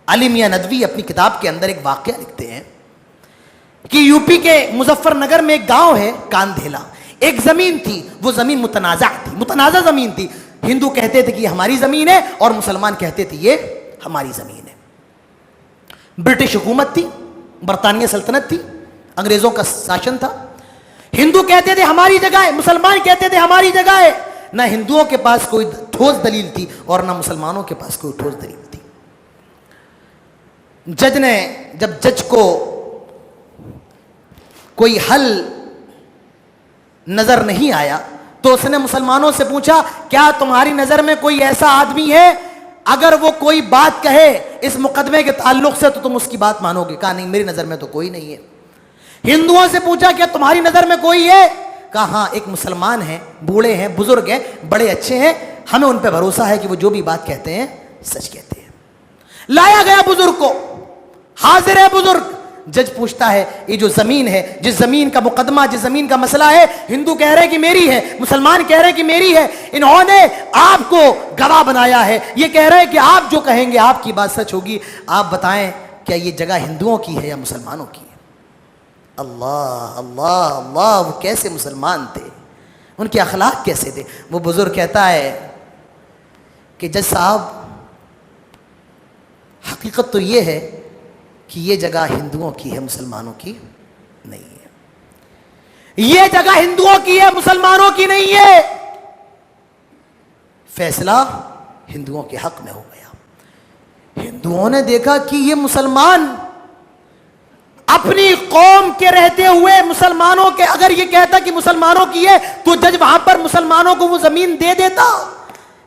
علی میاں ندوی اپنی کتاب کے اندر ایک واقعہ لکھتے ہیں کہ یوپی کے مظفر نگر میں ایک گاؤں ہے کاندھیلا. ایک زمین تھی, وہ زمین متنازع زمین تھی. ہندو کہتے تھے کہ یہ ہماری زمین ہے اور مسلمان کہتے تھے یہ ہماری زمین ہے. برٹش حکومت تھی, برطانیہ سلطنت تھی, انگریزوں کا شاشن تھا. ہندو کہتے تھے ہماری جگہ ہے, مسلمان کہتے تھے ہماری جگہ ہے. نہ ہندوؤں کے پاس کوئی ٹھوس دلیل تھی اور نہ مسلمانوں کے پاس کوئی ٹھوس دلیل تھی. جج نے جب جج کو کوئی حل نظر نہیں آیا تو اس نے مسلمانوں سے پوچھا کیا تمہاری نظر میں کوئی ایسا آدمی ہے اگر وہ کوئی بات کہے اس مقدمے کے تعلق سے تو تم اس کی بات مانو گے؟ کہا نہیں, میری نظر میں تو کوئی نہیں ہے. ہندوؤں سے پوچھا کیا تمہاری نظر میں کوئی ہے؟ کہا ہاں, ایک مسلمان ہیں, بوڑھے ہیں, بزرگ ہیں, بڑے اچھے ہیں, ہمیں ان پہ بھروسہ ہے کہ وہ جو بھی بات کہتے ہیں سچ کہتے ہیں. لایا گیا بزرگ کو, حاضر ہے بزرگ. جج پوچھتا ہے یہ جو زمین ہے, جس زمین کا مقدمہ, جس زمین کا مسئلہ ہے, ہندو کہہ رہے کہ میری ہے, مسلمان کہہ رہے کہ میری ہے, انہوں نے آپ کو گواہ بنایا ہے, یہ کہہ رہے کہ آپ جو کہیں گے آپ کی بات سچ ہوگی, آپ بتائیں کیا یہ جگہ ہندوؤں کی ہے یا مسلمانوں کی ہے؟ اللہ اللہ اللہ, وہ کیسے مسلمان تھے, ان کے اخلاق کیسے تھے. وہ بزرگ کہتا ہے کہ جج صاحب حقیقت تو یہ ہے کہ یہ جگہ ہندوؤں کی ہے, مسلمانوں کی نہیں ہے. یہ جگہ ہندوؤں کی ہے, مسلمانوں کی نہیں ہے. فیصلہ ہندوؤں کے حق میں ہو گیا. ہندوؤں نے دیکھا کہ یہ مسلمان اپنی قوم کے رہتے ہوئے مسلمانوں کے, اگر یہ کہتا کہ مسلمانوں کی ہے تو جج وہاں پر مسلمانوں کو وہ زمین دے دیتا.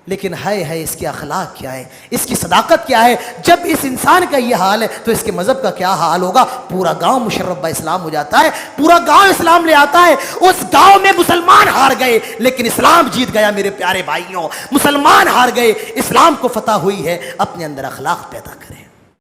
لیکن ہے اس کے اخلاق کیا ہے, اس کی صداقت کیا ہے. جب اس انسان کا یہ حال ہے تو اس کے مذہب کا کیا حال ہوگا. پورا گاؤں مشرف با اسلام ہو جاتا ہے, پورا گاؤں اسلام لے آتا ہے. اس گاؤں میں مسلمان ہار گئے لیکن اسلام جیت گیا. میرے پیارے بھائیوں, مسلمان ہار گئے, اسلام کو فتح ہوئی ہے. اپنے اندر اخلاق پیدا کریں.